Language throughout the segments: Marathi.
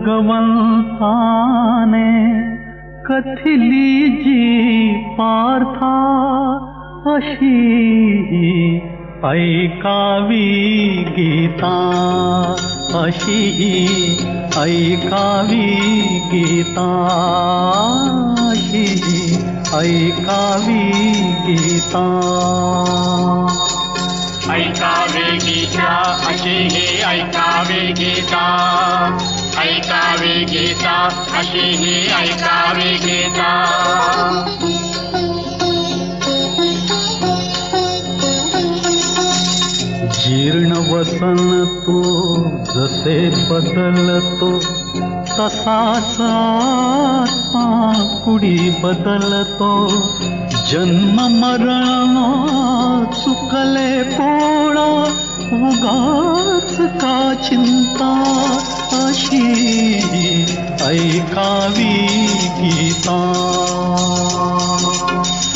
भगवंताने कथिली जी पार्था अशी ऐकावी गीता, अशी ऐकावी गीता, अशी ऐकावी गीता. ऐकावे गीता, अशी ही ऐकावे गीता, ऐकावे गीता, अशी ही ऐकावे गीता. जीर्ण वसन तो जसे बदलतो, तसाच आत्मा कुडी बदलतो. जन्म मरण चुकले पोळा, उगाच का चिंता, अशी ऐकावी गीता.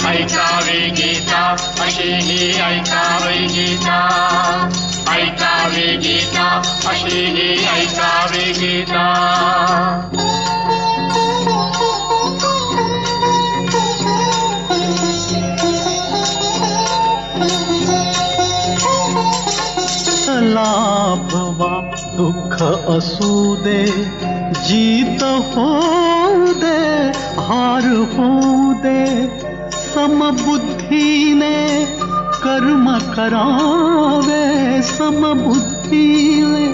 ऐकावे गीता, अशी ही ऐकावे गीता, ऐकावे गीता, अशी ही ऐकावे गीता. लाभ वा दुःख असू दे, जीत होऊ दे, हार होऊ दे, समबुद्धीने कर्म करावे, समबुद्धीने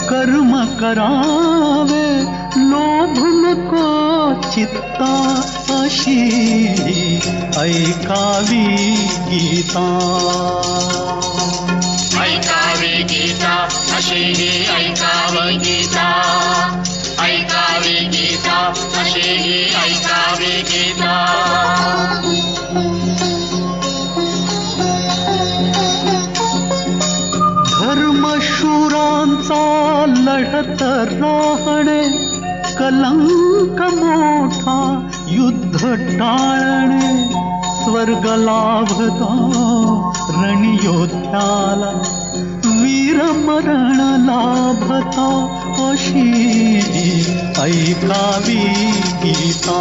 कर्म करावे. लोभ नको चित्ता, अशी ऐकावी गीता. ऐकावे गीता, अशी ही ऐकावे गीता, ऐकावे गीता, अशी ही ऐकावे गीता. धर्मशूरांचा लढत राहणे, कलंक मोठा युद्ध टाळणे. स्वर्ग लाभतो रणयोद्ध्याला, वीर मरण लाभता, अशी ऐकावी गीता.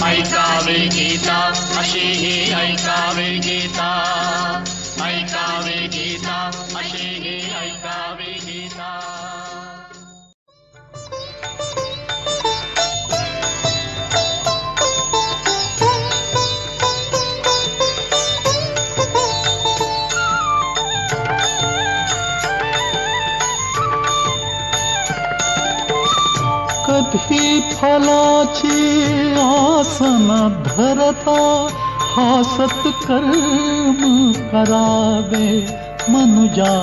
ऐकावे गीता, अशी ही ऐकावे गीता, ऐकावे गीता, अशी ही ऐकावे गीता. कधी फलाची आस न धरता, हासत कर्म करावे. मनुजा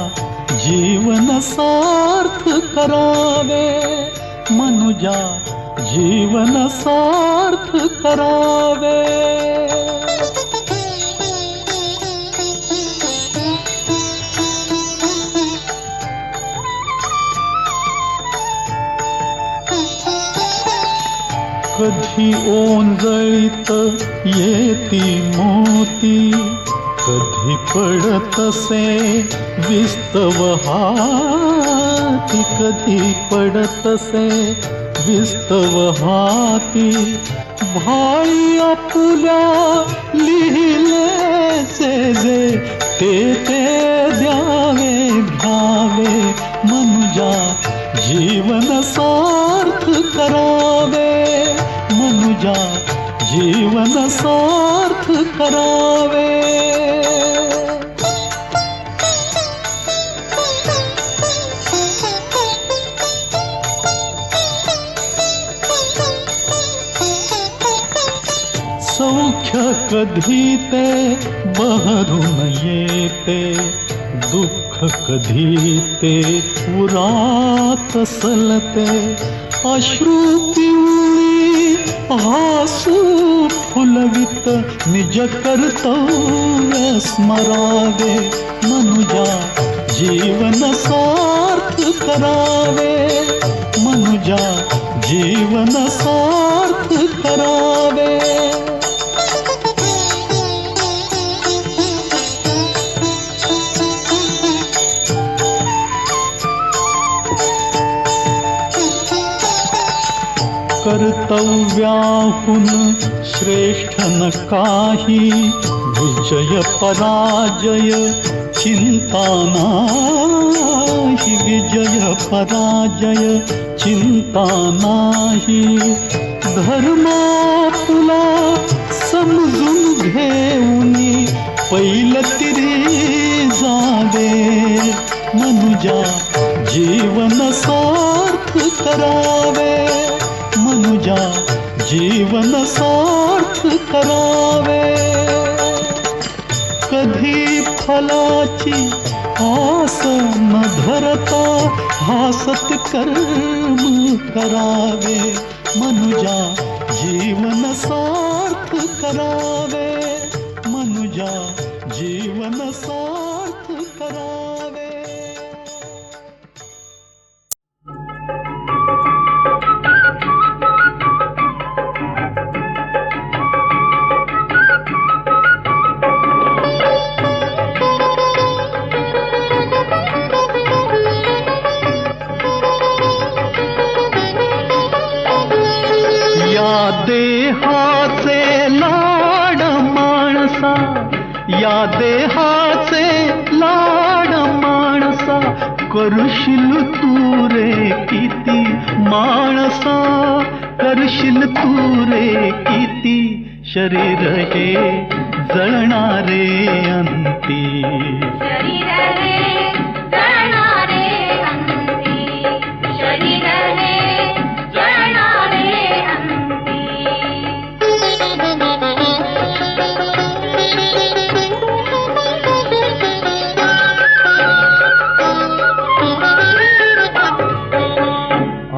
जीवन सार्थ करावे, मनुजा जीवन सार्थ करावे. कधी ओंजळीत येती मोती, कधी पडतसे विस्तव हाती, कधी पडतसे विस्तव हाती. भाळी आपुल्या लिहिलेचे जे, ते द्यावे घ्यावे. मनुजा जीवन सार्थ करावे, मनुजा जीवन सार्थ करावे. सौख्य कधी ते बहरून येते, दुःख कधी ते उरात सलते. अश्रू पिवळी हासू फुलवित, निज कर्तव्य स्मरावे. मनुजा जीवन सार्थ करावे, मनुजा जीवन सार्थ करावे. कर्तव्याहून श्रेष्ठ न काही, विजय पराजय चिंता नाही, विजय पराजय चिंता नाही. धर्म तुला समजून घेऊनी पैलतिरी जावे, मनुजा जीवन सार्थ करावे, मनुजा जीवन सार्थ करावे. कधी फलाची आस न धरता हासत कर्म करावे, मनुजा जीवन सार्थ करावे, मनुजा जीवन सार्थ करावे. देहाचे लाड माणसा, या देहाचे लाड माणसा, करशील तू रे किती माणसा, करशील तू रे किती. शरीर हे जळणारे अंती, शरीर हे जळणारे अंती, शरीर हे जळणारे अंती.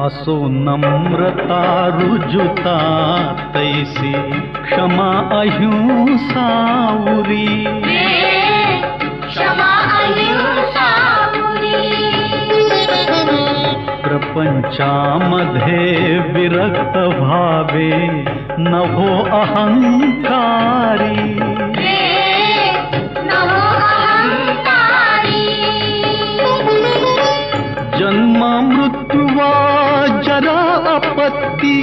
असो नम्रता रुजुता तैसी, क्षमा अहिंसा उरी, क्षमा अहिंसा उरी. प्रपंचामध्ये विरक्त भावे, नभो अहंकारी, नभो अहंकारी. जन्म मृत्युवा जरा आपत्ती,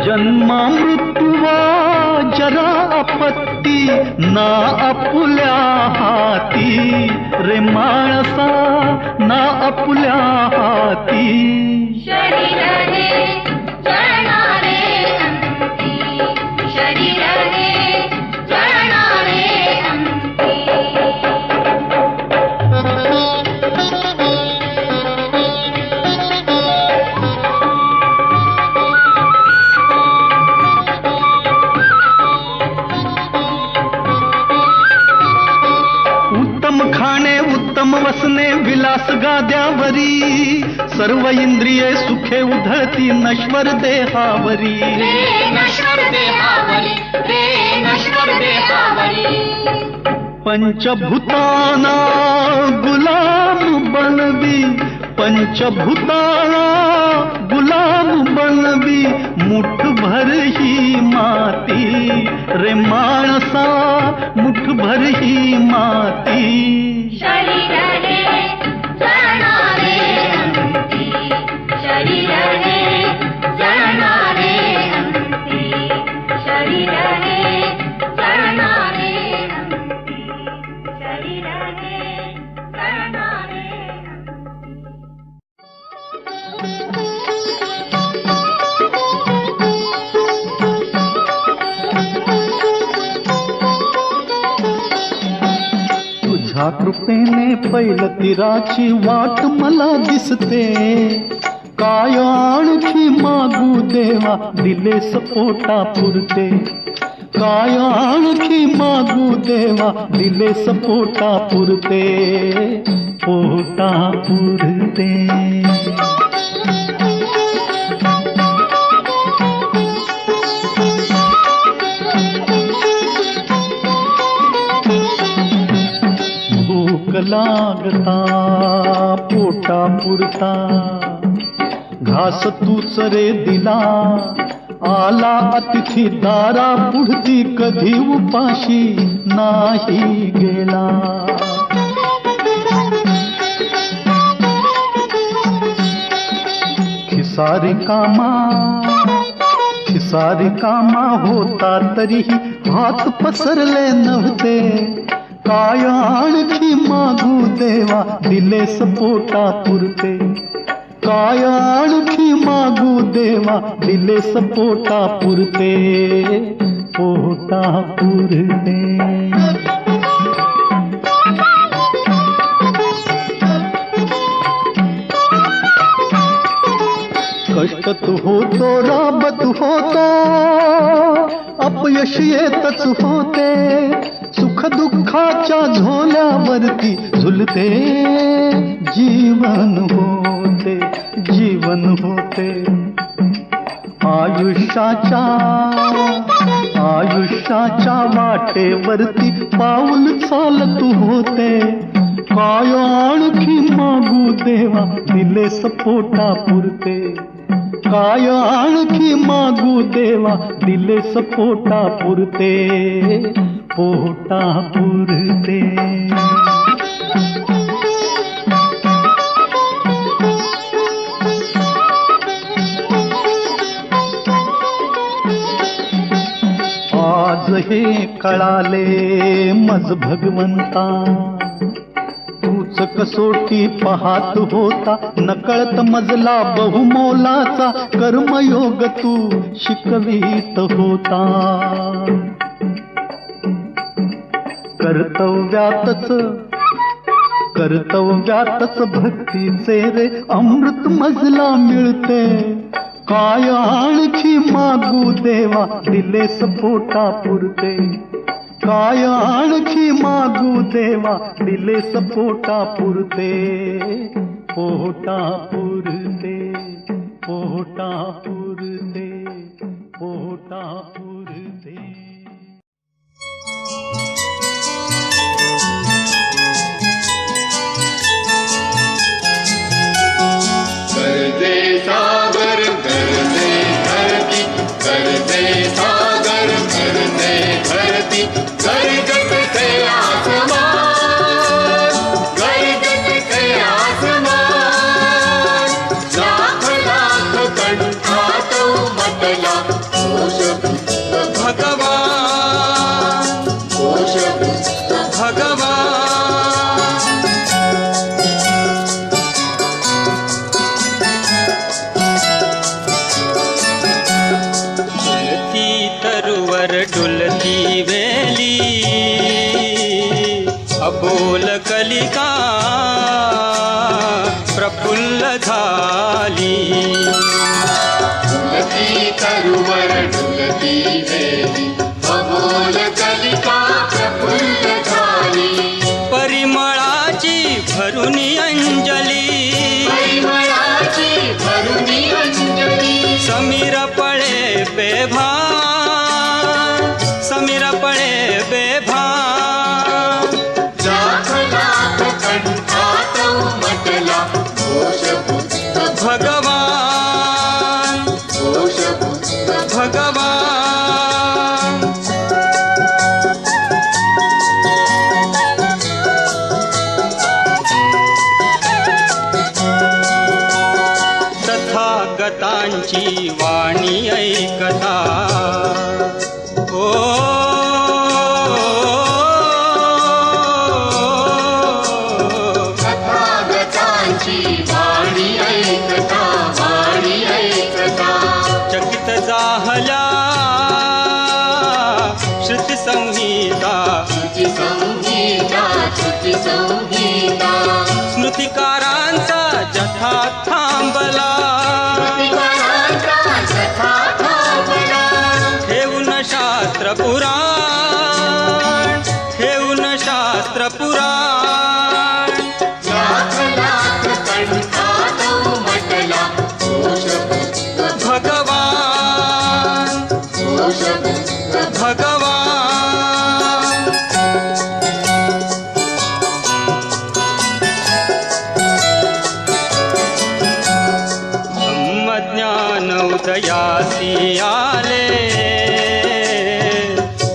जन्म मृत्युवा जरा आपत्ती, ना आपुल्या हाती रे माणसा, ना आपुल्या हाती. शरीर हे जळणारे अंती, शरीर हे जळणारे अंती. उत्तम वसने विलास गाद्यावरी, सर्व इंद्रिये सुखे उधळती नश्वर देहावरी, नश्वर देहावरी, नश्वर देहावरी. पंचभूताना गुलाम बनवी, पंचभूताना गुलाम बनवी, मुठभर ही माती रे माणसा, मुठभर ही माती. शरीर हे जळणारे अंती, शरीर हे जळणारे अंती, शरीर हे जळणारे अंती, शरीर हे जळणारे तुझ्या कृपेने पैलतीराची वाट मला दिसते, काय आणखी मागू देवा दिलेस पोटा पुरते, काय आणखी मागू देवा दिलेस पोटा पुरते, पोटा पुरते. भूक लागता पोटा पुरता, घास तूच रे दिला, आला अतिथी दारा पुढती, कधी उपाशी नाही गेला. खिसा रिकामा सारी कामा होता तरीही हात पसरले नव्हते. काय आणखी मागू देवा दिलेस पोटा पुरते. काय आणखी मागू देवा दिलेस पोटा पुरते. पोटा पुरते. कष्ट होतो राबत होतो अपयश येतच होते. सुख दुःखाच्या झोल्यावरती झुलते जीवन होते. जीवन होते. आयुष्याच्या वाटेवरती पाऊल चालत होते. काय आणखी मागू देवा दिलेस पोटा पुरते. काय आणखी मागू देवा दिलेस पोटा पुरते. पोटा पुरते. आज हे कळाले मज भगवंता. तूच कसोटी पाहत होता नकळत मजला बहुमोलाचा. कर्मयोग तू शिकवीत होता. कर्तव्यातच भक्तीचे रे अमृत मजला मिळते. काय आणखी मागू देवा दिलेस पोटा पुरते. काय आणखी मागू देवा दिलेस पोटा पुरते. पोटा पुरते. पोटा पुरते. पोटा पुरते. करते सागर करते धरती. करते सागर करते धरती. गरजत से आसमान. गरजत से आसमान. लाख लाख कंठात उमटला कोशपुत्र भगवान. कोशपुत्र भगवान. डुलती वेली अबोल कलिका प्रफुल्ल झाली. डुलती तरुवर डुलती वेली अबोल कलिका प्रफुल्ल झाली. परिमळाची भरुनी अंजली. परिमळाची भरुनी अंजली. समीर पळे बेभान. समीर पळे बेभान. लाख लाख कंठात उमटला कोशपुत्र भगवान. कोशपुत्र भगवान. तथागतांची वाणी ऐकता. तथागतांची वाणी ऐकता. वाणी ऐकता. चकित जाहल्या श्रुती संहिता. श्रुती संहिता. श्रुती संहिता. स्मृतिकारांचा जथा थांबला. स्मृतिकारांचा जथा थांबला. ठेवून शास्त्र पुराण. ठेवून शास्त्र पुराण. लाख लाख कंठात उमटला कोशपुत्र भगवान. कोशपुत्र भगवान. ब्रह्मज्ञान उदयासी आले.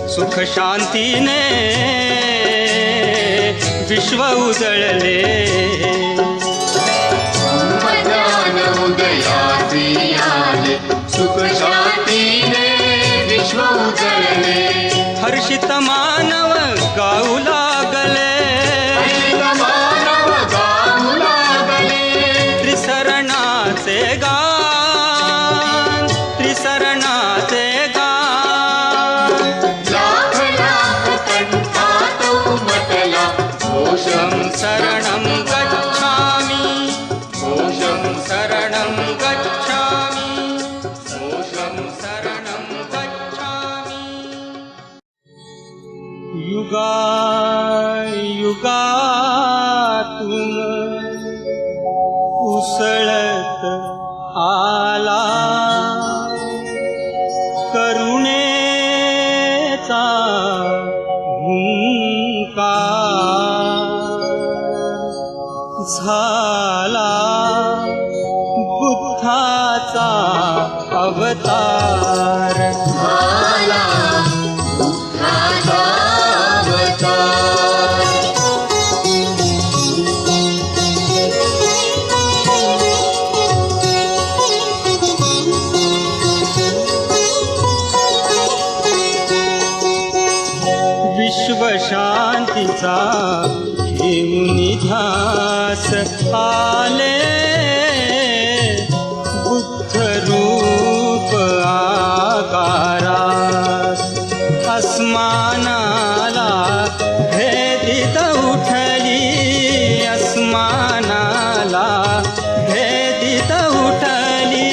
सुख शांतीने विश्व उजळले. ब्रह्मज्ञान उदयासी आले. सुख शांतीने विश्व उजळले हर्षित मानव गाऊ लागले मानव गाऊ लागले त्रिसरणाचे गान त्रिसरणाचे गान लाख लाख कंठात उमटला घोषं शरणं गच्छामि घोषं शरणं गच्छामि शरणं गच्छामि युगा युगातून उसळत आला करुणेचा हुंकार झाला बुद्धाचा अवतार झाला बुद्धाचा अवतार विश्वशांतीचा घेऊन ध्यास आले बुद्ध रूप आकारास अस्मानाला भेदित उठली अस्मानाला भेदित उठली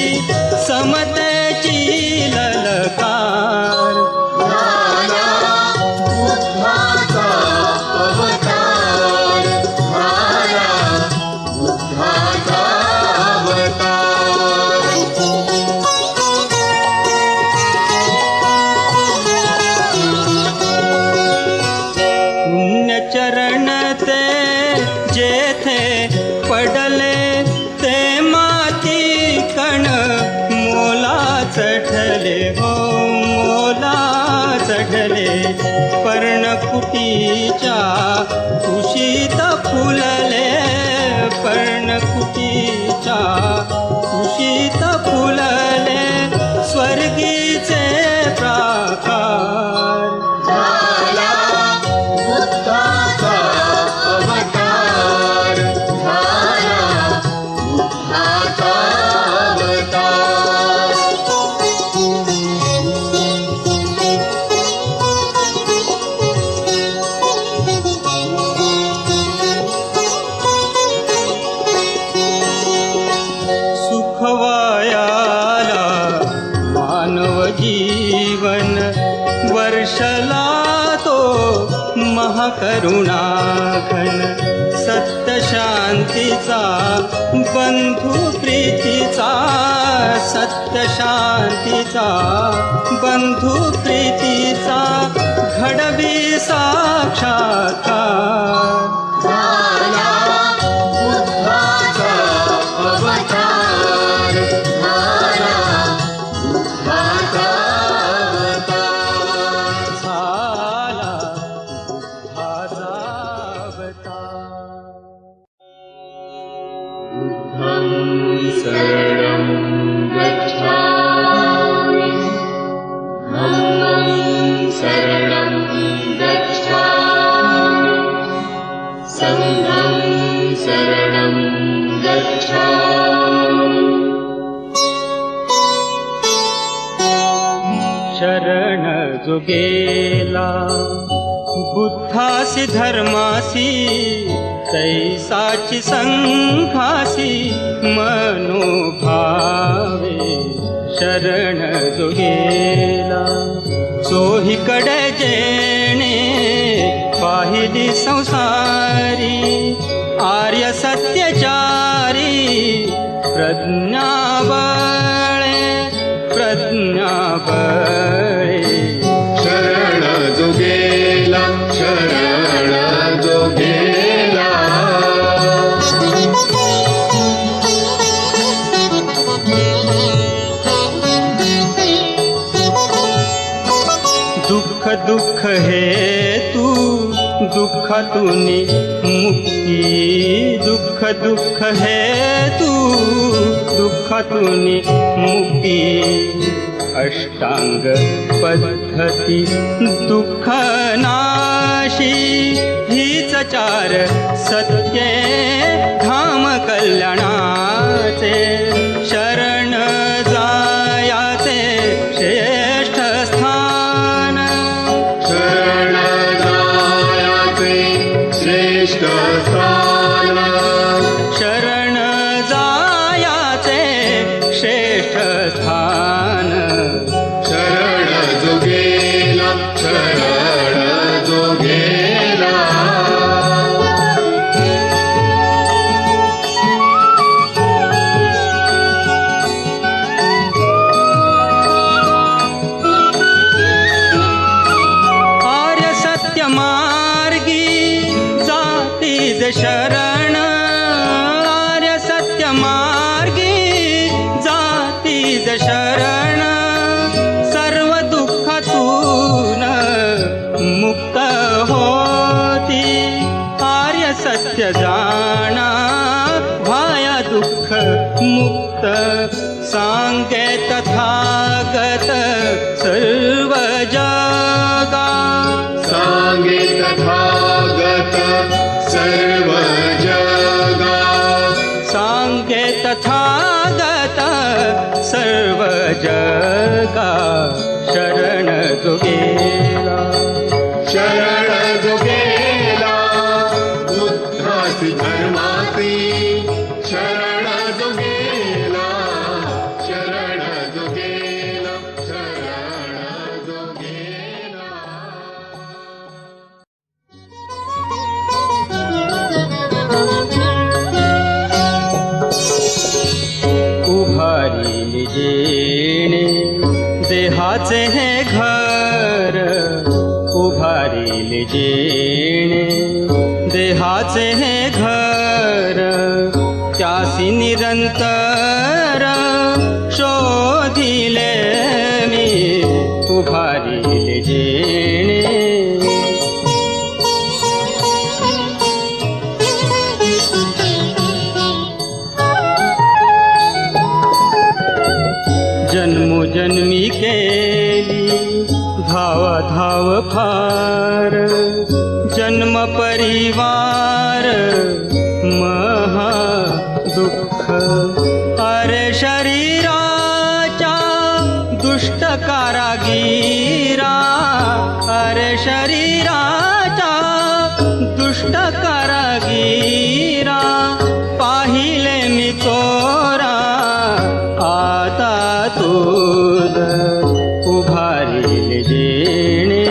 समतेची ललकार झाला बुद्धाचा अवतार झाला बुद्धाचा अवतार पुण्यचरण ते जेथे पडले ते माती कण मोला चढले हो मोला चढले पर्णकुटीच्या कुशीत फुलले पर्णकुटीच्या कुशीत फुलले स्वर्गीचे प्राकार झाला बुद्धाचा अवतार झाला बुद्धाचा अवतार सुखवायाला मानव जीवन वर्षला तो महाकरुणाघन सत्य शांतीचा बंधू प्रीतीचा सत्य शांतीचा बंधू प्रीतीचा घडवी साक्षात्कार झाला बुद्धाचा अवतार झाला बुद्धाचा अवतार झाला बुद्धाचा अवतार बुद्धं शरणं गच्छामि धम्मं शरणं गच्छामि संघं शरणं गच्छामि शरण जो गेला बुद्धासी धर्मासी तैसाची संघासी मनोभावे शरण जो गेला चोहीकडे जेणे पाहिली संसारी आर्य सत्यचारी प्रज्ञाबळे प्रज्ञाबळे शरण जो गेला शरण जो गेला दुःख दुःख हे तू दुःखातूनी मुक्ती, दुःख दुःख हेतू दुःखातूनी मुक्ती, अष्टांग पद्धती दुःख नाशी, हीच चार सत्ये धाम कल्याणाचे, शरण जायाचे श्रेष्ठ स्थान, शरण जायाचे श्रेष्ठ स्थान, शरण जायाचे श्रेष्ठ स्थान, शरण जो गेला, शरण जो गेला. आर्य सत्य मार्गी जातीज शरण, आर्य सत्य मार्गी जातीज शरण, सर्व दुःखातून मुक्त होती, आर्य सत्य जाणा भाया दुःख मुक्त, सांगे तथागत सर्व जगा, सांगे तथागत सर्व जगा, सांगे तथागत सर्व जगा, शरण जो गेला, शरण जो गेला, बुद्धासी धर्मासी, शरण जो गेला, शरण जो गेला, शरण जो गेला. उभारी जेणे देहाचे हे घर, उभारी जेणे देहाचे हे घर, त्यासी निरंतर शोधिले मी, उभारी जेणे जन्मोजन्मी केली धावा धाव फार, जन्म परिवार महा दुःख, अरे शरीराच्या दुष्ट कारागिरा, अरे शरीराच्या दुष्ट कारागिरा, पाहिले मी चोरा आता तुझ उभारी जेणे,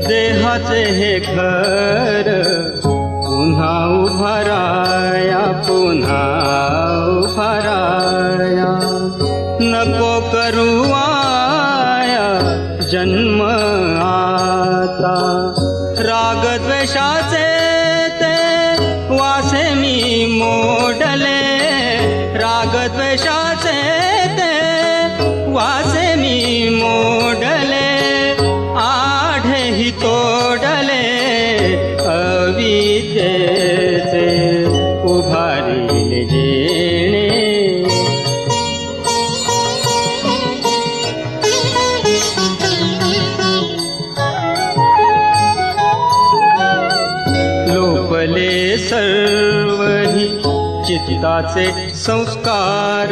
देहाचे हे घर पुन्हा उभाराया, पुन्हा उभाराया, नको करू आया जन्म आता, राग द्वेषाचे ते वासे मी मोडले, राग द्वेषाचे ते वासे मी मोडले, आढे ही तोडले अविद्येचे, उभारी जेणे लोपले सर्वही चित्ताचे संस्कार,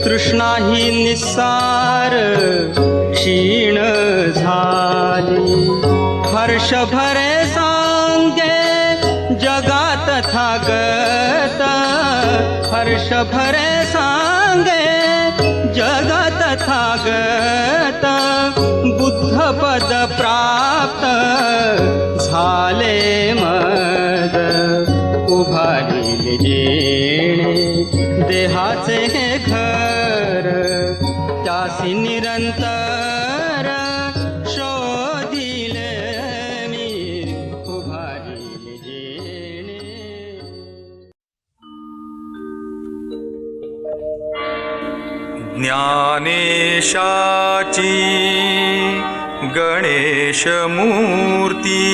तृष्णाही निस्सार क्षीण झाली, हर्ष भरे सांगे जगात तथागत, हर्ष भरे सांगे जगात तथागत, बुद्ध पद प्राप्त झाले मद, उभारी जेणे देहाचे हे घर, त्यासी निरंतर शोधिले मी, उभारी जेणे ज्ञानेशाची गणेश मूर्ती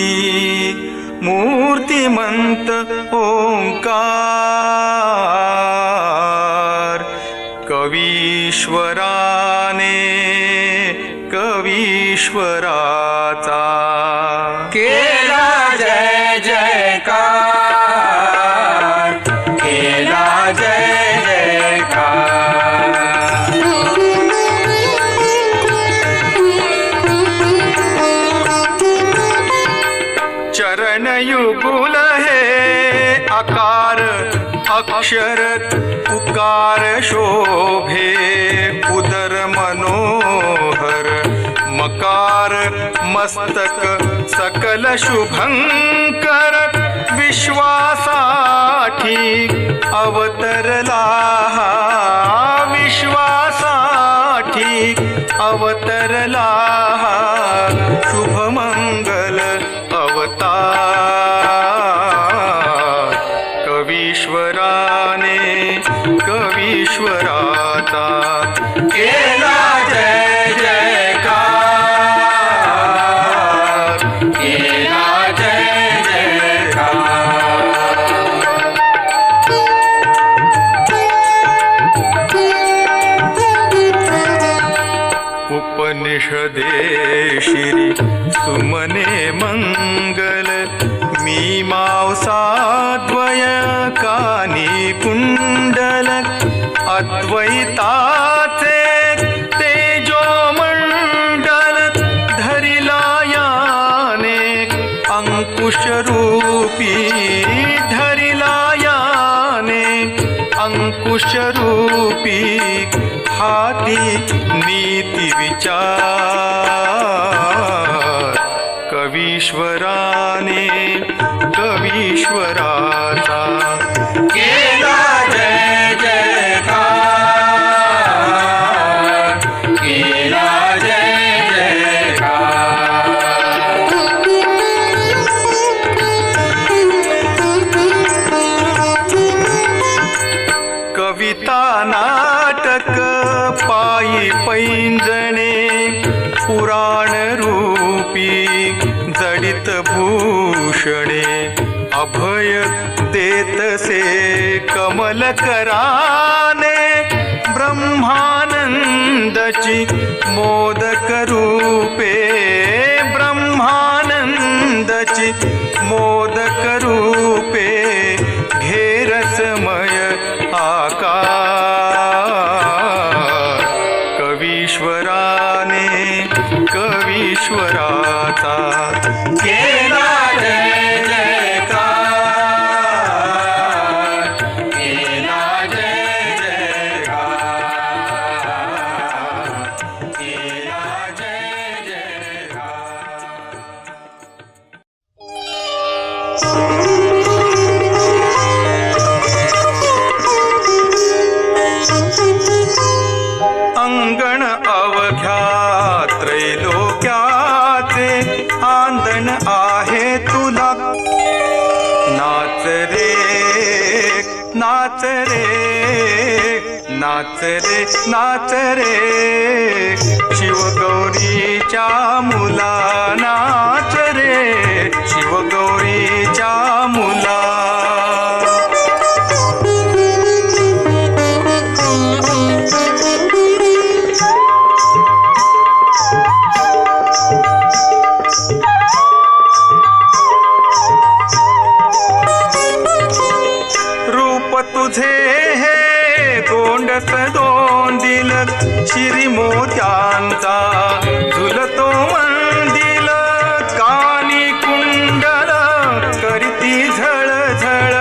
मूर्तिमंत ओंकार कवीश्वराने कवीश्वराचा केला जय जयकार केला जय जयकार चरणयुगुल हे आकार अक्षर उकार शोभे उदर मनोहर मकार मस्तक सकल शुभंकर विश्वासाठी अवतरला विश्वासाठी अवतरला शुभमंगल अवतार कवीश्वराने कवीश्वराचा केला जय जयकार केला जय जयकार उपनिषदे श्री सुमने मंगल मीमांसाद्वय कानी कुंडल अद्वैताचे तेजोमंडल धरिलायाने अंकुशरूपी धरिलायाने अंकुशरूपी हाती नीति विचार कवीश्वराने कवीश्वराचा केला जय जयकार केला जय जयकार कविता नाटक पायी पैंजणे पुराण रूपी जडित भूषणे अभय देतसे कमल कराने ब्रह्मानंदची मोदक रूपे ब्रह्मानंदची मोदक रूपे घेरसमय आकार कवीश्वराने कवीश्वराचा केला जय जयकार केला जय जयकार केला जय जयकार अंगण अवघ्या त्रैलोक्याचे आंदण आहे तुला नाच रे नाच रे नाच रे नाच रे शिवगौरीच्या मुला नाच रे शिवगौरीच्या मुला तुझे हे गोंडस दोंदिल शिरी मोत्यांचा झुलतो मंदिल कानी कुंडल करीती झळ झळ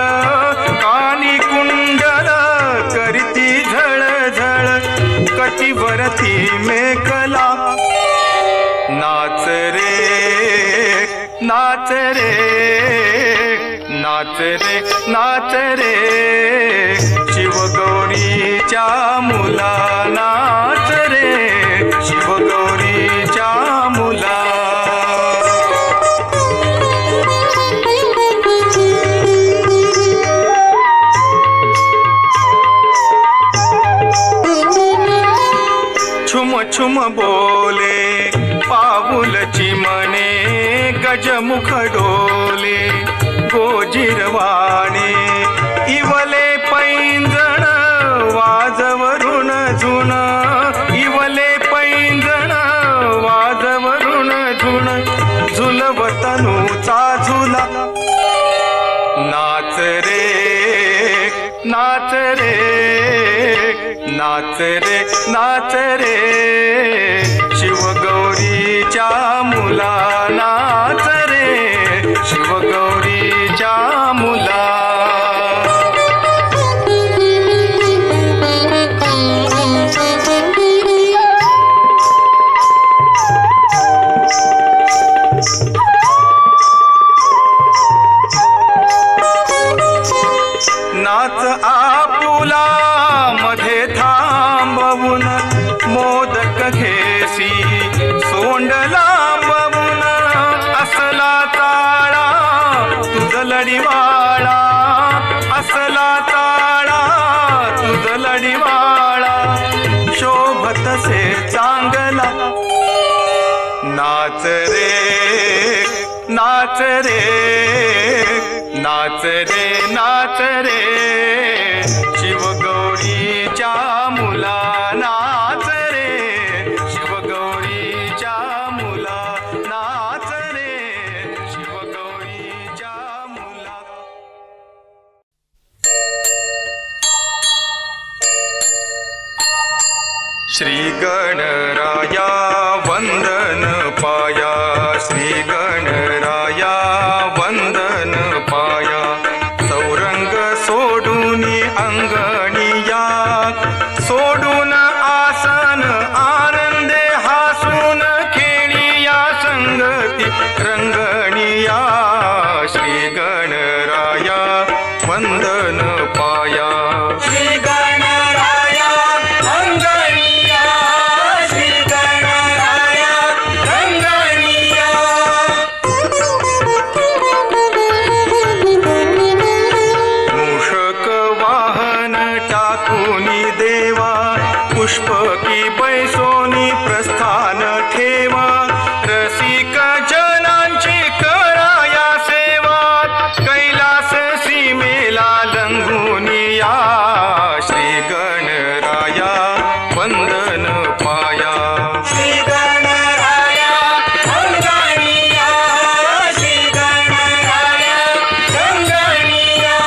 कानी कुंडल करीती झळ झळ कटिवरती मेखला नाच रे नाच रे नाच रे नाच रे शिवगौरीच्या मुला नाच रे शिवगौरीच्या मुला कुसुम बोले, पाऊल चिमणे गजमुख डोले, गोजिरवाणे इवले पैंजण वाजवरून झुण, इवले पैंजण वाजवरून झुण, झुलवतनूचा झुला, नाच रे नाच रे नाच रे नाच रे, शिवगौरीच्या मुला नाच रे, शिवगौरीच्या मुला. नाच आपुला मध्ये थांबवून, मोदक घेसी सोंड लांबवून, असला ताळा तुझ लढीवाळा, असला ताळा तुझ लढीवाळा, शोभतसे चांगला, नाच रे नाच रे नाच रे नाच रे, शिवगौरीच्या मुला नाच रे, शिवगौरीच्या मुला नाच रे, शिवगौरीच्या मुला. श्री गणराया वंदन पाया, श्री गणराया वंदन पाया, चौरंग सोडून अंगणिया, सोडून आसन आनंदे हासून खेळिया संगती रंगणिया, श्री गणराया वंदन पाया. श्री गणराया अंगणिया, श्री गणराया रंगणिया. मूषक वाहन टाकूनी देवा, पुष्पकी बैसोनी प्रस्थान ठेवा, रसिक जनांची कराया सेवा, कैलास सीमेला लंघुनिया, श्री गणराया वंदन पाया. श्री गणराया अंगणिया, श्री गणराया रंगणिया.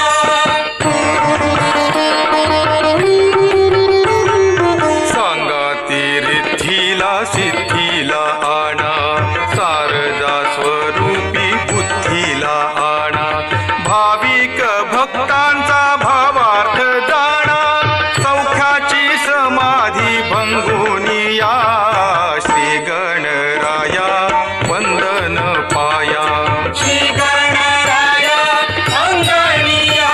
सांगाती रिद्धीला सिद्धीला आणा, शारदा स्वरूपी बुद्धीला आणा, भाविक भक्तांचा भावार्थ जाणा, सौख्याची समाधी भंगुनिया, श्री गणराया वंदन पाया. श्री गणराया अंगणिया,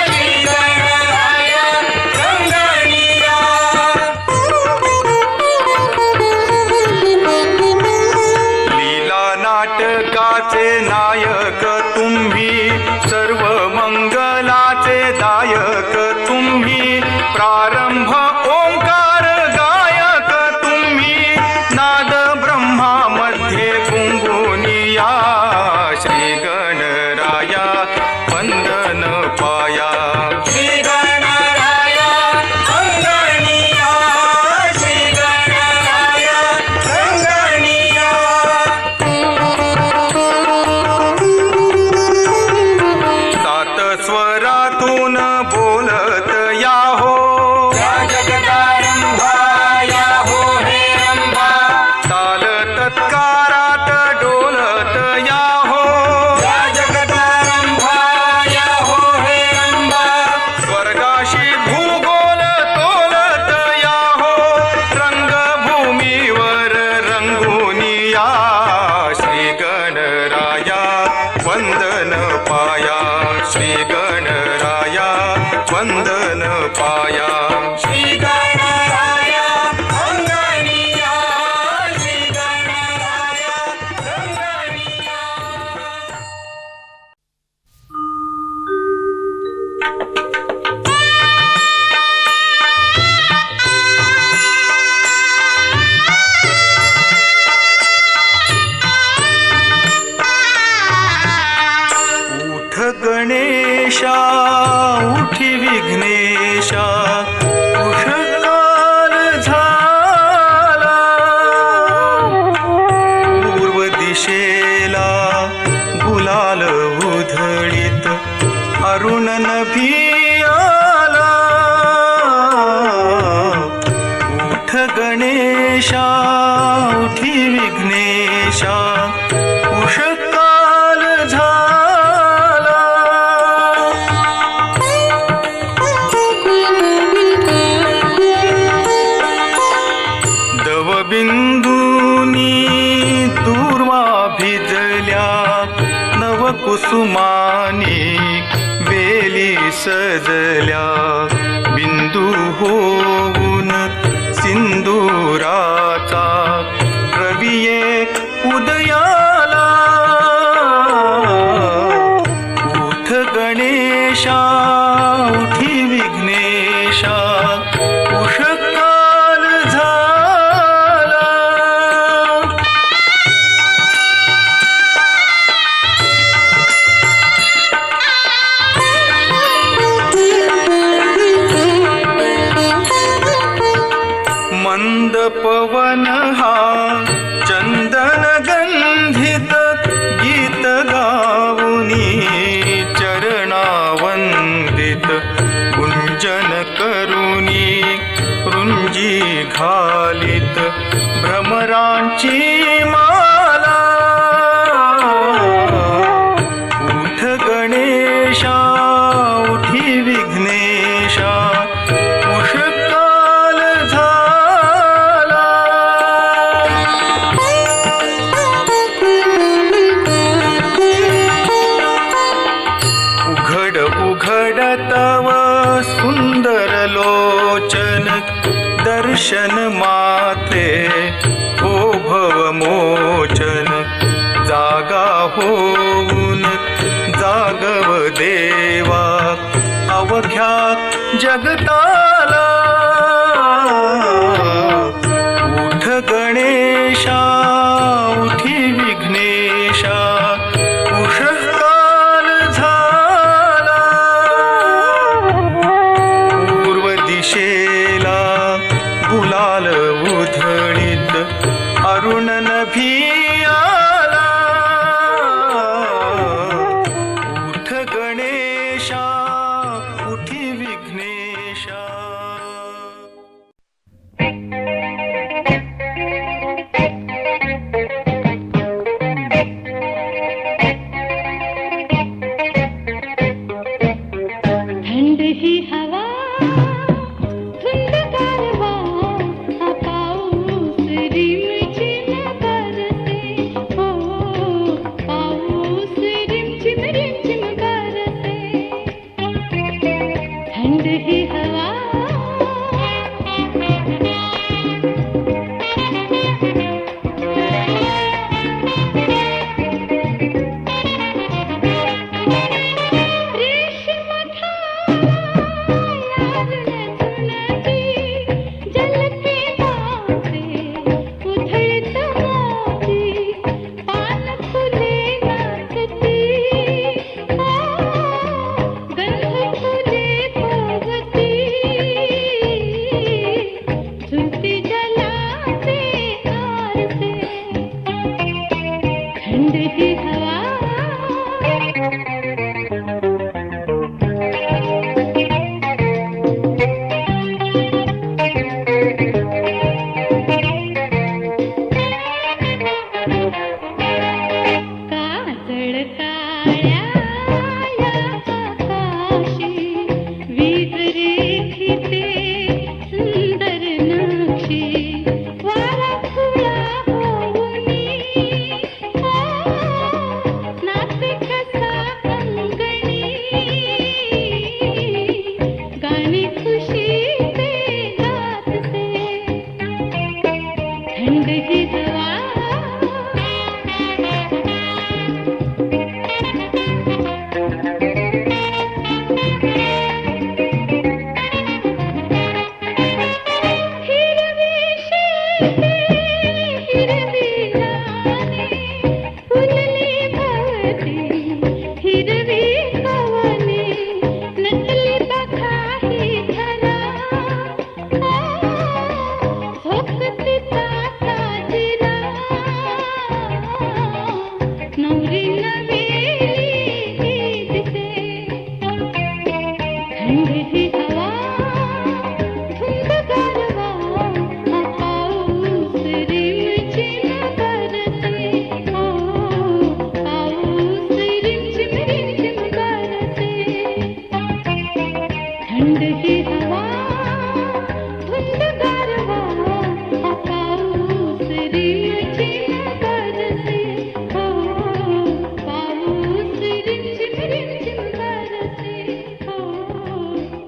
श्री गणराया रंगणिया. लीला नाटकाचे नायक तुम्ही, सर्व मंगलाचे दायक तुम्ही, प्रारंभ ओंकार गायक तुम्ही, नाद ब्रह्मामध्ये गुंगुनिया, श्री गणराया वंदन पाया. श्री गणराया अंगणिया, श्री गणराया रंगणिया. सात स्वरातून बोलत याहो, या जगदारंभा याहो हे रंभा, ताल तत्कारात डोलत याहो, या जगदारंभा याहो हे रंभा, स्वर्गाशी भूगोल तोलत याहो, रंगभूमीवर रंगुनिया, श्री गणराया वंदन पाया. श्री गणराया वंदन पाया. श्री गणराया अंगणिया, श्री गणराया रंगणिया. गणेशा उठी विघ्नेशा उषकाल झाला पूर्व दिशेला गुलाल उधळीत अरुण नभी आला उठ गणेशा उठी विघ्नेशा उषकाल झाला दवबिंदूनी दूर्वा भिजल्या नवकुसुमानी वेली सजल्या बिंदू होऊन सिंदूराचा रविये उदयाला उठ गणेशा उठी विघ्नेशा उषकाल झाला मंद पवन हा चंदन गंधित गीत गाऊनी चरणावंदित गुंजन करुनी रुंजी घालित भ्रमरांची माला उठ गणेशा उठी विघ्नेशा उषकाल झाला उघड उघड तव सुंदर लोचन दर्शन माते हो भव मोचन जागा होऊन जागव देवा अवघ्या जगताला उठ गणेशा उठी विघ्नेशा उषकाल झाला पूर्व दिशेला गुलाल उधळीत अरुण नभी आला उठ गणेशा उठी विघ्नेशा थंड ही हवा धुंद गारवा हा पाऊस रिमझिम करते हो पाऊस रिमझिम रिमझिम करते थंड ही हवा नवरी नवेली दिसे थंड ही हवा धुंद गारवा हा पाऊस रिमझिम बरसे हो पाऊस रिमझिम रिमझिम बरसे थंड ही हवा धुंद गारवा हा पाऊस रिमझिम बरसे हो पाऊस रिमझिम रिमझिम बरसे हो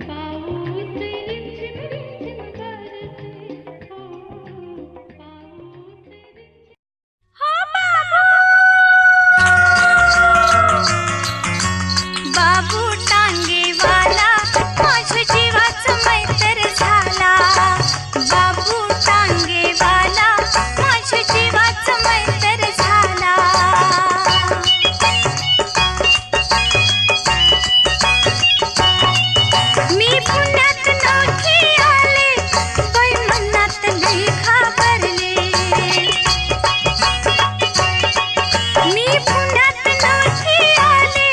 पाऊस रिमझिम रिमझिम बरसे हो पाऊस बाबू टांगेवाला माझ्या जीवाचं मैत्र झाला बाबू टांगेवाला माझ्या जीवाचं मैत्र झाला मी पुण्यात नव्हती आले बाई मनात लई घाबरले मी पुण्यात नव्हती आले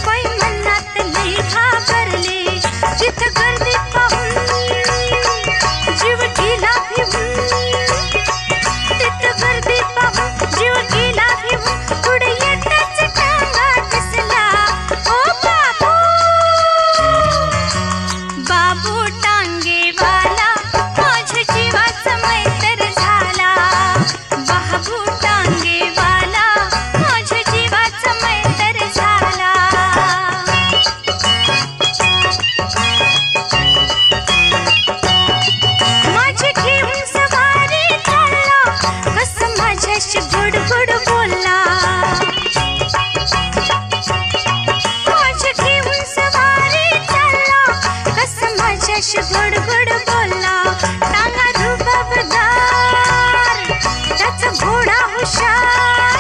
बाई मनात लई घाबरले जिथं गर्दी पाहून जीव गेला भिवून तिथं गर्दी पाहून जीव गेला भिवून पुढे येताच टांगा घसला ओ बाबू बाबू टांगेवाला माझ्या जीवाचं मैत्र झाला बाबू टांगेवाला माझ्या जीवाचं मैत्र झाला माझी घेऊन सवारी चालला कसं माझ्याशी गोड गोड बोलला माझी घेऊन सवारी चालला कसं माझ्याशी गोड गोड बोलला टांगा रुबाबदार त्याचा घोडा हुशार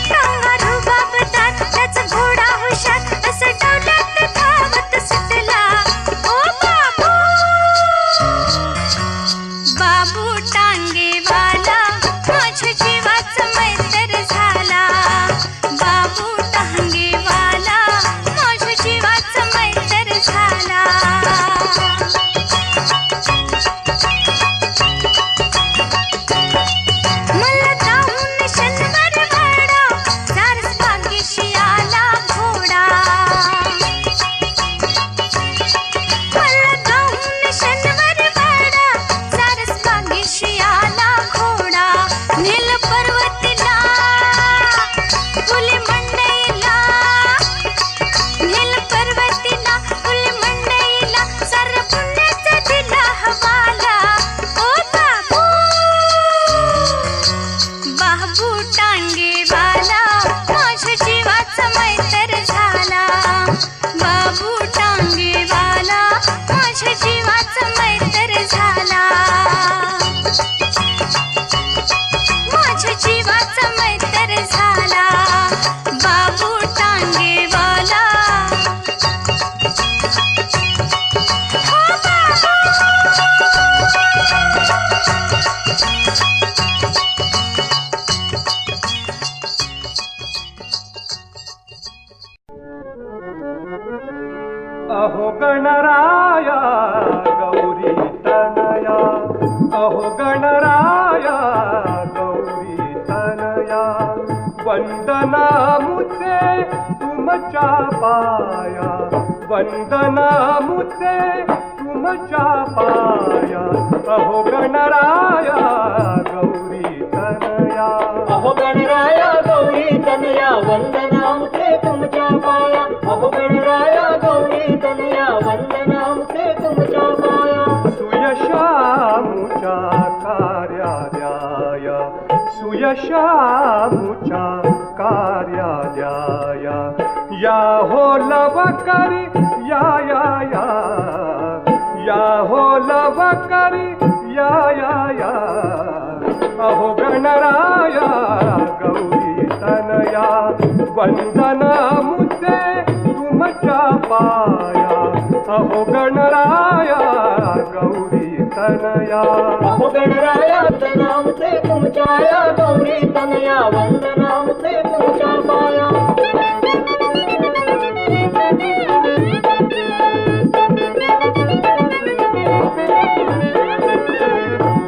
टांगा रुबाबदार त्याचा घोडा हुशार असं डोल्यात धावत सुटला ओ बाबू बाबू टांगेवाला माझ्या जीवाचं मैत्र झाला बाबू टांगेवाला माझ्या जीवाचं मैत्र झाला मला जाऊन शनिवार वाडा सारस भाग्यशी आला घोडा मला जाऊन शनिवार वाडा सारस भाग्यशी आला घोडा नील पर्वतीला फुले मंडईला नील पर्वतीला फुले मंडईला सार पुण्याचा दिला हवाला ओ बाबू बाबू टांगेवाला माझ्या जीवाचं मैत्र झाला बाबू टांगेवाला माझ्या जीवाचं मैत्र झाला माझ्या जीवाचं मैत्र झाला बाबू टांगेवाला हो बाबू अहो गणराया गौरी तनया अहो गणराया गौरी तनया वंदना मुझे तुमच्या पाया वंदना मुझे तुमच्या पाया अहो गणराया गौरी तनया अहो गणराया गौरी तनया वंदना मुझे तुमच्या पाया अहो गणराया गौरी तनया वंदना मुझे तुमच्या पाया सुयशामुच्या कार्यालया सुयशामुच्या कार्यालया या हो लवकरी या हो लवकरी या अहो गणराया गौरी तनया वंदना मुझे तुमच्या पाया अहो गणराया गौरी तनया तनया अहो गणराया वंदनामते तुमच्या या गौरी तनया वंदनामते तुमच्या पाया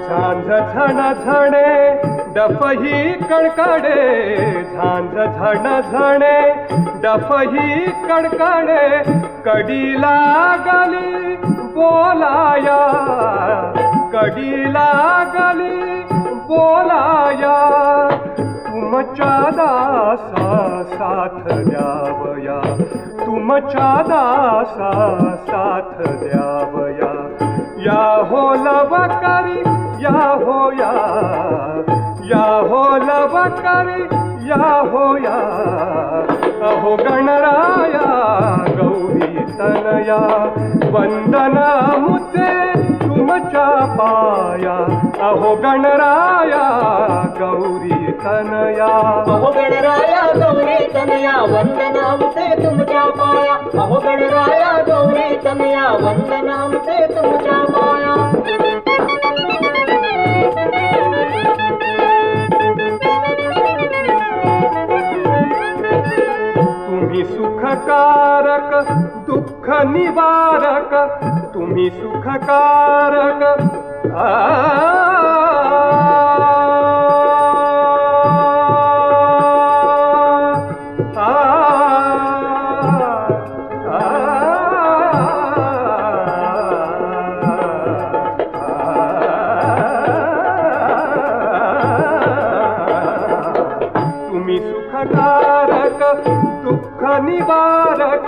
झांझ झण झणे डफही कडकडे झांझ झण झणे डफही कडकडे कडी लागली बोलाया कडी लागली बोलाया तुमच्या दासा साथ द्यावया तुमच्या दासा साथ द्यावया या हो लवकरी या हो लवकरी या हो अहो गणराया गौरी तनया वंदना मुझे तुमच्या पाया अहो गणराया गौरी तनया अहो गणराया गौरी तनया वंदनामते तुमच्या पाया अहो गणराया गौरी तनया वंदनामते तुमच्या पाया तुम्ही सुखकारक दुःख निवारक तुम्ही सुखकारक तुम्ही सुखकारक दुःख निवारक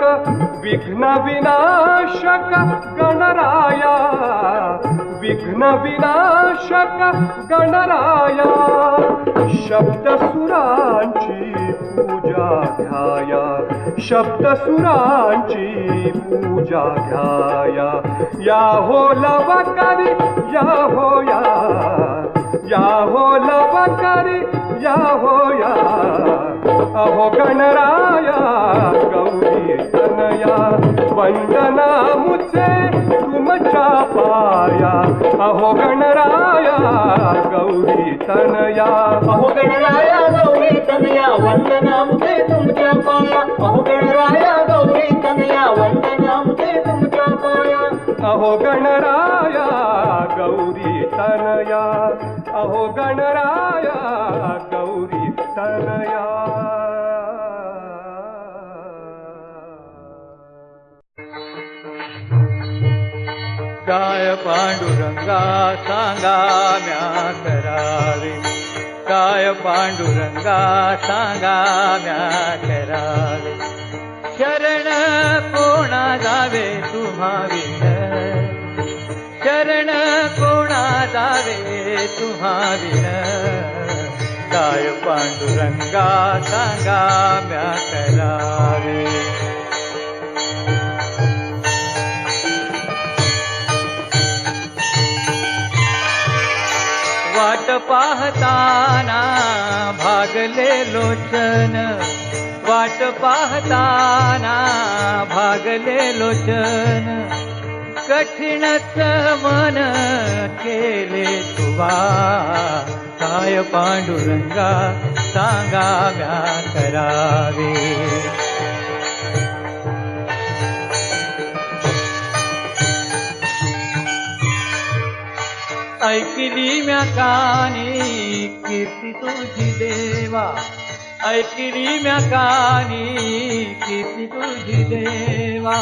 विघ्न विनाशक गणराया विघ्न विनाशक गणराया शब्दसुरांची पूजा ध्याया शब्दसुरांची पूजा ध्याया या हो लवकरी या हो लवकरी या हो अहो गणराया गौरी तनया वंदना मुझे तुमच्या पाया अहो गणराया गौरी तनया अहो गणराया गौरी तनया वंदनामते तुमच्या पाया अहो गणराया गौरी तनया वंदनामते तुमच्या पाया अहो गणराया गौरी तनया अहो गणराया गौरी तनया काय पांडुरंगा सांगा म्या करावे काय पांडुरंगा सांगा म्या करावे शरण कोणा जावे तुम्हा विण शरण कोणा जावे तुम्हा विण काय पांडुरंगा सांगा म्या करावे वाट पाहताना भागले लोचन वाट पाहताना भागले लोचन कठीणच मन केले तुवा काय पांडुरंगा सांगा म्या करावे ऐकली म्या कानी कीर्ती तुझी देवा ऐकली म्या कानी कीर्ती तुझी देवा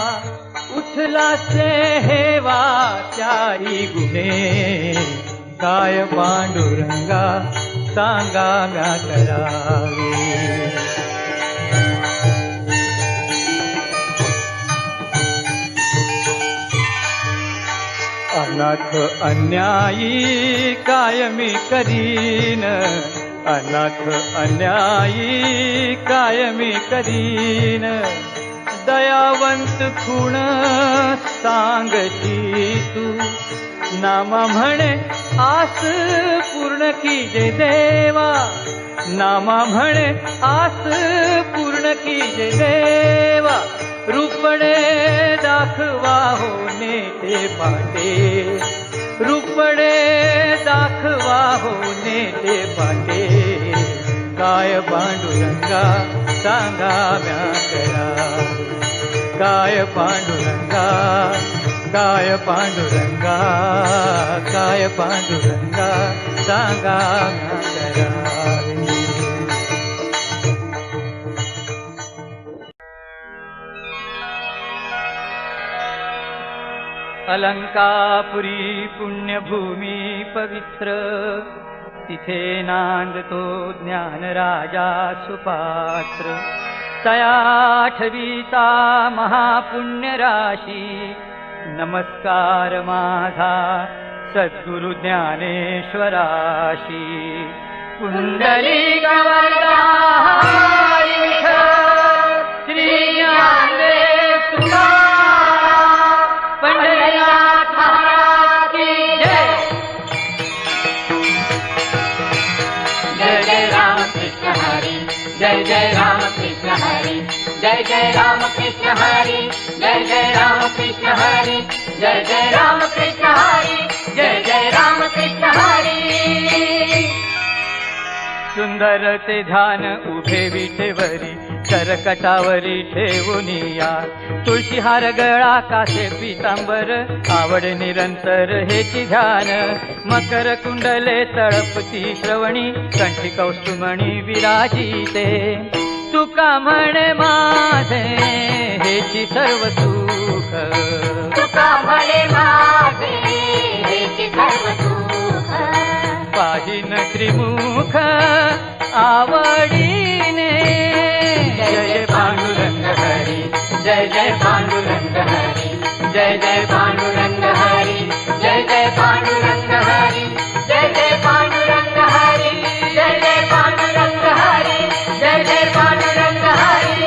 उठला से हेवा चारी गुणे काय पांडुरंगा सांगा म्या करावे अनाथ अन्यायी काय मी करीन अनाथ अन्यायी काय मी करीन दयावंत खूण सांगती तू नामा म्हणे आस पूर्ण कीजे देवा नामा म्हणे आस पूर्ण कीजे देवा रूपणे दाखवा हो नेते पाटे रूप पडे दाखवा हो नेते पाटे काय पांडुरंगा सांगा म्या करा काय पांडुरंगा काय पांडुरंगा काय पांडुरंगा सांगा म्या करा अलंकापुरी पुण्यभूमी पवित्र तिथे नांदतो ज्ञान राजा सुपात्र तया आठवीचा महापुण्य राशी नमस्कार माझा सद्गुरु ज्ञानेश्वराशी कुंडलिक वरदा हरी विठ्ठल श्री ज्ञानदेव तुकाराम पंढरीनाथ महाराज की जय जय जय राम कृष्ण हरी जय जय राम कृष्ण हरी जय जय राम कृष्ण हरी जय जय राम कृष्ण हरी जय जय राम कृष्ण हरी जय जय राम कृष्ण हरी सुंदर ते ध्यान उभे विठेवरी करकटावरी ठेवूनिया तुळशी हार गळा कासे पीतांबर आवड निरंतर हेची ध्यान मकर कुंडले तळपती श्रवणी कंठी कौस्तुमणी विराजिते तुका म्हणे माझे हेची सर्व सुख तुका म्हणे माझे हेची सर्व सुख पाहिन त्रिमुख आवडीने जय जय पांडुरंग हरी जय जय पांडुरंग हरी जय जय पांडुरंग हरी जय जय पांडुरंग हरी जय जय पांडुरंग हरी जय जय पांडुरंग हरी जय जय पांडुरंग हरी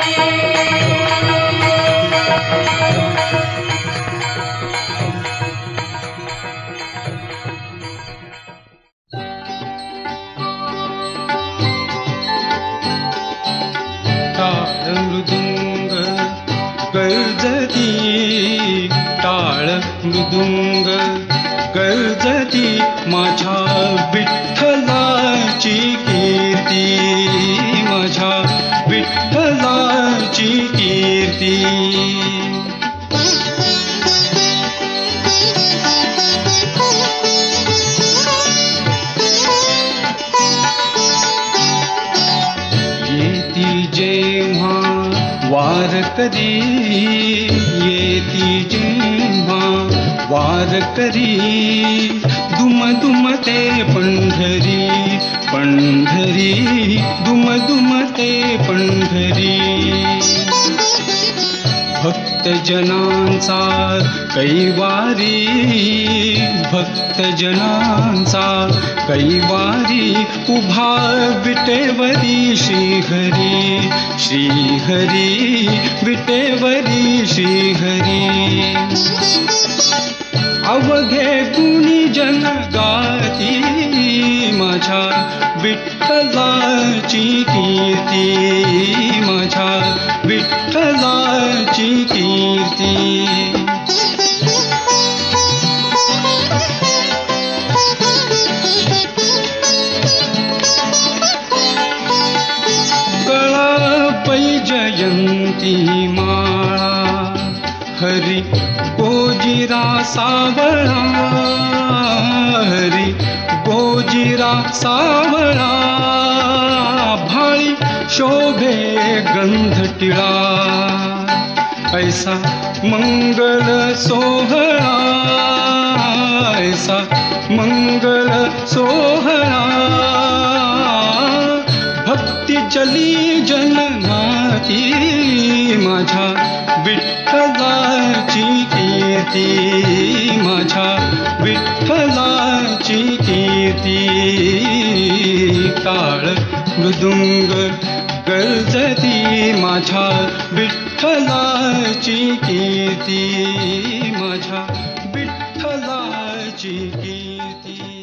टाळ मृदुंग गर्जती टाळ मृदुंग गर्जती माझ्या विठ्ठलाची कीर्ती माझ्या विठ्ठलाची कीर्ती येती जेव्हा वारकरी येती जेव्हा वारकरी दुम दुमते पंढरी पंढरी दुम दुमते पंढरी भक्तजनांचा कैवारी भक्तजनांचा कैवारी उभा विटेवरी श्रीहरी श्रीहरी विटेवरी श्रीहरी अवघे गुणी जन गाती माझ्या विठ्ठलाची कीर्ती माझ्या विठ्ठलाची कीर्ती गळापै जयंती माळा हरी गोजिरा सावळा हरी गोजिरा सावळा भाळी शोभे गंध टिळा ऐसा मंगल सोहळा ऐसा मंगल सोहळा भक्ती जली जननाती माझ्या विठ्ठलाची कीर्ती माझ्या विठ्ठलाची कीर्ती टाळ मृदुंग गर्जती माझ्या विठ्ठलाची कीर्ती माझ्या विठ्ठलाची कीर्ती